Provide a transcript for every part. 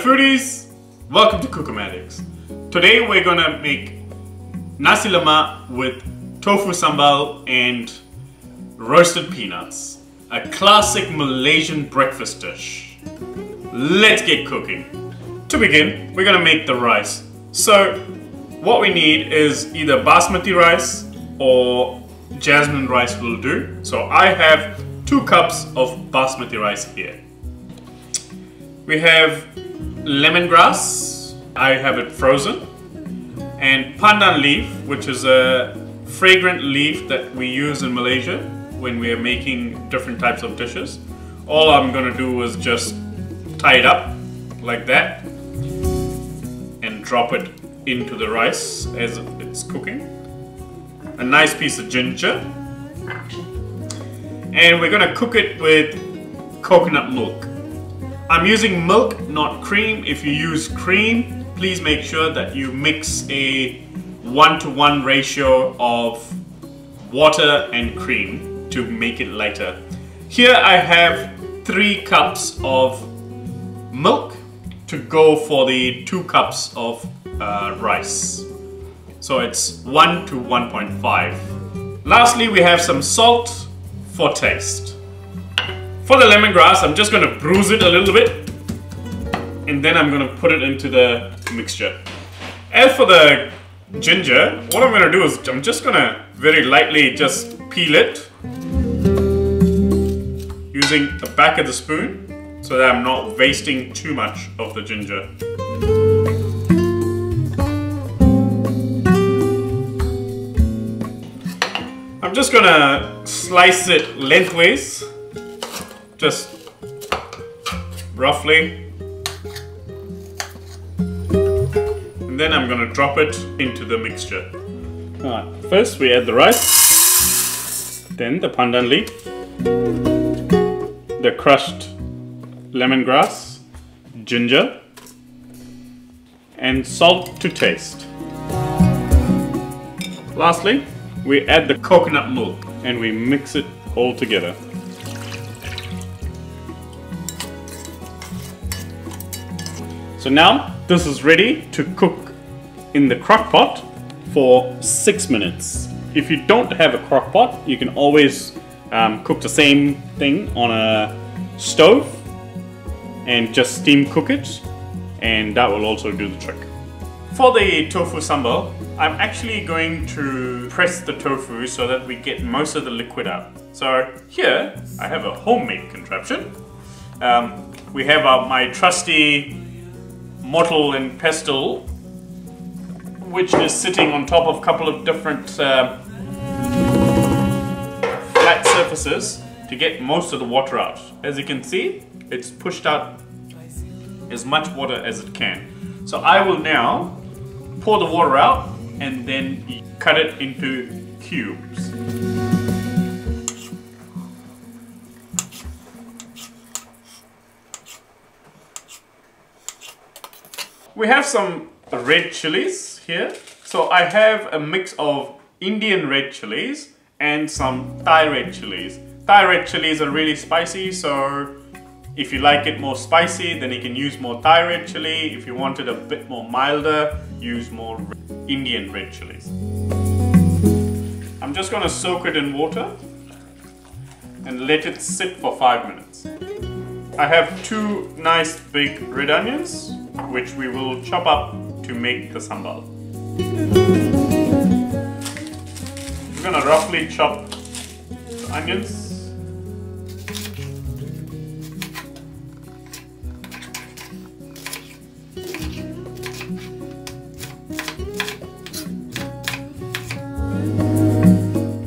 foodies, welcome to Cookomatics. Today we're gonna make Nasi Lemak with Tofu Sambal and roasted peanuts. A classic Malaysian breakfast dish. Let's get cooking. To begin, we're gonna make the rice. So what we need is either Basmati rice or Jasmine rice will do. So I have 2 cups of Basmati rice here. We have lemongrass, I have it frozen, and Pandan Leave, which is a fragrant leaf that we use in Malaysia when we are making different types of dishes. All I'm going to do is just tie it up like that and drop it into the rice as it's cooking. A nice piece of ginger, and we're going to cook it with coconut milk. I'm using milk, not cream. If you use cream, please make sure that you mix a 1-to-1 ratio of water and cream to make it lighter. Here I have 3 cups of milk to go for the 2 cups of rice. So it's 1 to 1.5. Lastly, we have some salt for taste. For the lemongrass, I'm just going to bruise it a little bit and then I'm going to put it into the mixture. As for the ginger, what I'm going to do is I'm just going to very lightly just peel it using the back of the spoon so that I'm not wasting too much of the ginger. I'm just going to slice it lengthways. Just roughly, and then I'm going to drop it into the mixture. Alright, first we add the rice, then the pandan leaf, the crushed lemongrass, ginger, and salt to taste. Lastly, we add the coconut milk and we mix it all together. So now this is ready to cook in the crock pot for 6 minutes. If you don't have a crock pot, you can always cook the same thing on a stove and just steam cook it, and that will also do the trick. For the tofu sambal, I'm actually going to press the tofu so that we get most of the liquid out. So here I have a homemade contraption. We have my trusty mortar and pestle, which is sitting on top of a couple of different flat surfaces to get most of the water out. As you can see, it's pushed out as much water as it can. So I will now pour the water out and then cut it into cubes. We have some red chilies here. So I have a mix of Indian red chilies and some Thai red chilies. Thai red chilies are really spicy, so if you like it more spicy, then you can use more Thai red chili. If you want it a bit more milder, use more Indian red chilies. I'm just going to soak it in water and let it sit for 5 minutes. I have 2 nice big red onions, which we will chop up to make the sambal. We're going to roughly chop the onions.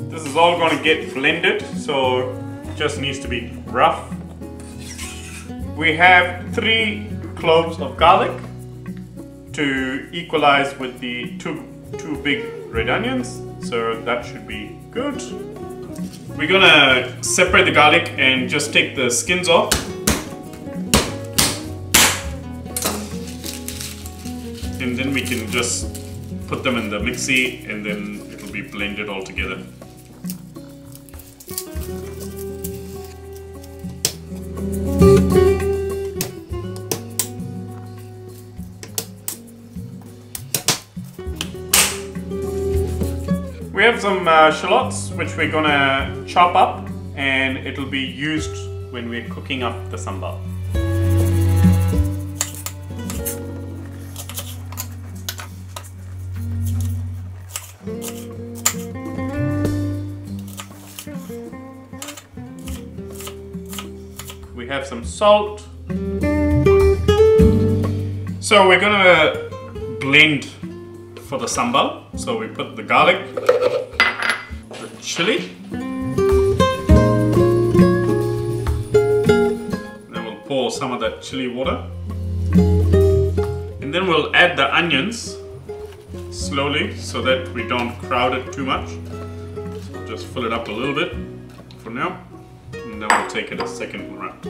This is all going to get blended, so it just needs to be rough. We have 3 cloves of garlic to equalize with the two big red onions, so that should be good. We're gonna separate the garlic and just take the skins off. And then we can just put them in the mixie and then it'll be blended all together. We have some shallots which we're gonna chop up, and it'll be used when we're cooking up the sambal. We have some salt. So we're gonna blend for the sambal. So we put the garlic, the chili, then we'll pour some of that chili water, and then we'll add the onions slowly so that we don't crowd it too much. So just fill it up a little bit for now, and then we'll take it a second round.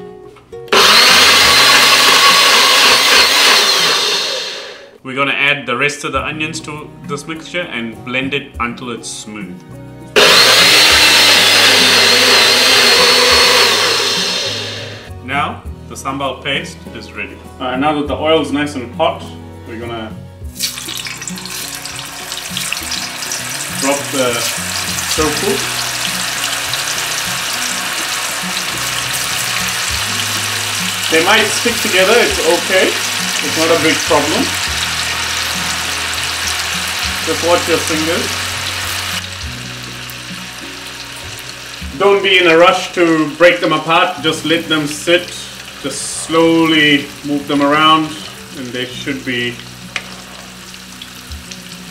We're going to add the rest of the onions to this mixture and blend it until it's smooth. Now the sambal paste is ready. Now that the oil is nice and hot, we're going to drop the tofu. They might stick together, it's okay. It's not a big problem. Just watch your fingers. Don't be in a rush to break them apart, just let them sit. Just slowly move them around and they should be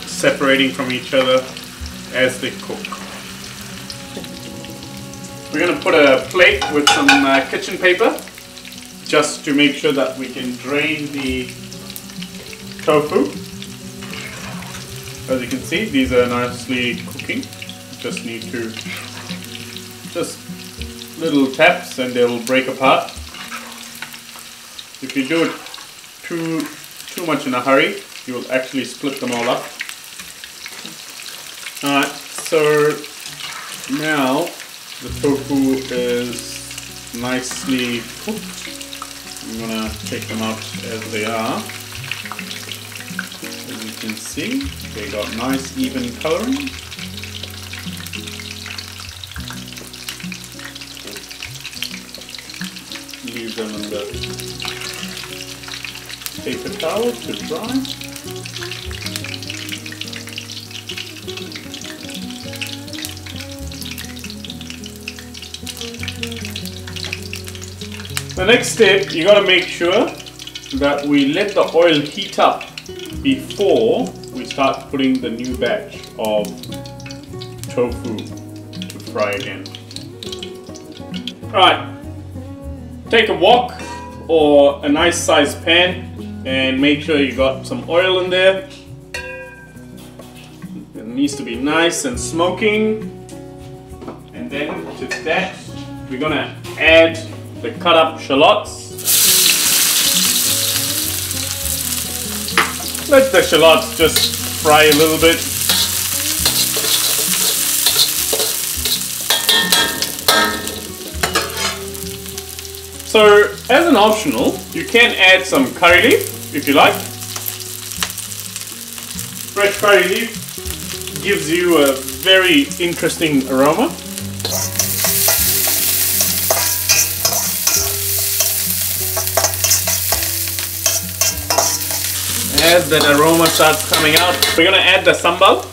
separating from each other as they cook. We're going to put a plate with some kitchen paper just to make sure that we can drain the tofu. As you can see, these are nicely cooking. Just need to, just little taps and they'll break apart. If you do it too much in a hurry, you will actually split them all up. Alright, so now the tofu is nicely cooked. I'm gonna take them out as they are. As you can see, they got nice even coloring. Leave them in the paper towel to dry. The next step, you gotta make sure that we let the oil heat up before we start putting the new batch of tofu to fry again. Alright, take a wok or a nice sized pan and make sure you got some oil in there. It needs to be nice and smoking. And then to that, we're gonna add the cut up shallots. Let the shallots just fry a little bit. So, as an optional, you can add some curry leaf if you like. Fresh curry leaf gives you a very interesting aroma. As that aroma starts coming out, we're going to add the sambal.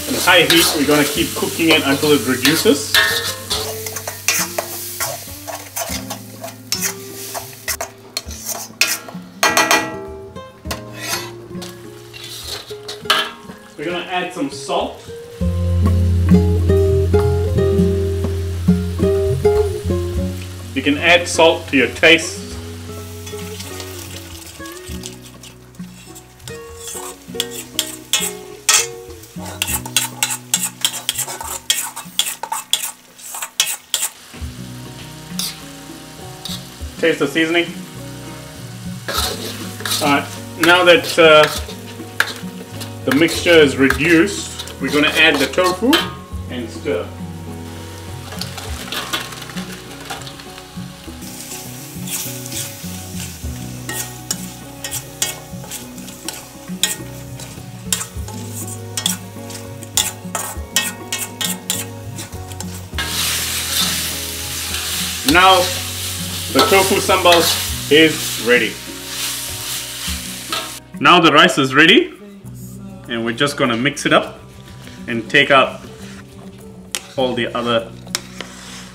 In high heat, we're going to keep cooking it until it reduces. We're going to add some salt. You can add salt to your taste. Taste the seasoning. Alright, now that the mixture is reduced, we're going to add the tofu and stir. Now the tofu sambal is ready. Now the rice is ready, and we're just gonna mix it up and take out all the other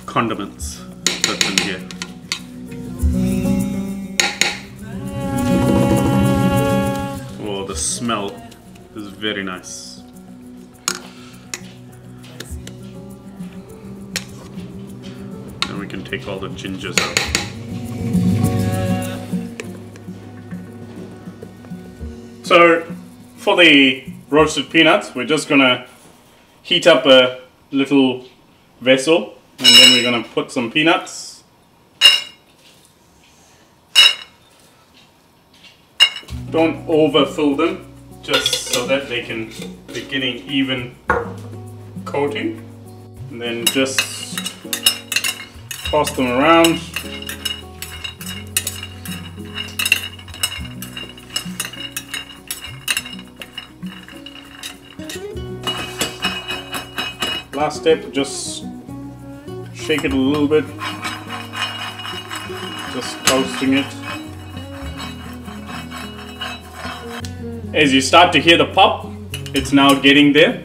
condiments that's in here. Oh, the smell is very nice. And we can take all the gingers out. So for the roasted peanuts, we're just gonna heat up a little vessel, and then we're gonna put some peanuts. Don't overfill them, just so that they're getting even coating. And then just toss them around. Last step, just shake it a little bit, just toasting it. As you start to hear the pop, it's now getting there.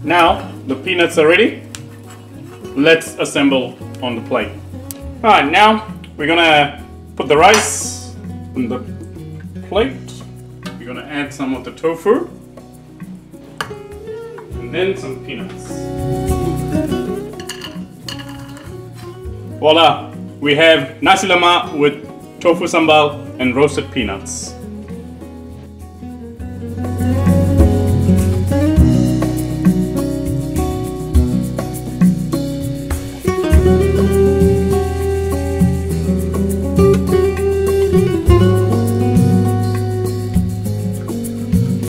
Now the peanuts are ready. Let's assemble on the plate. Alright, now we're gonna put the rice on the plate. We're gonna add some of the tofu and then some peanuts. Voila! We have Nasi Lemak with tofu sambal and roasted peanuts.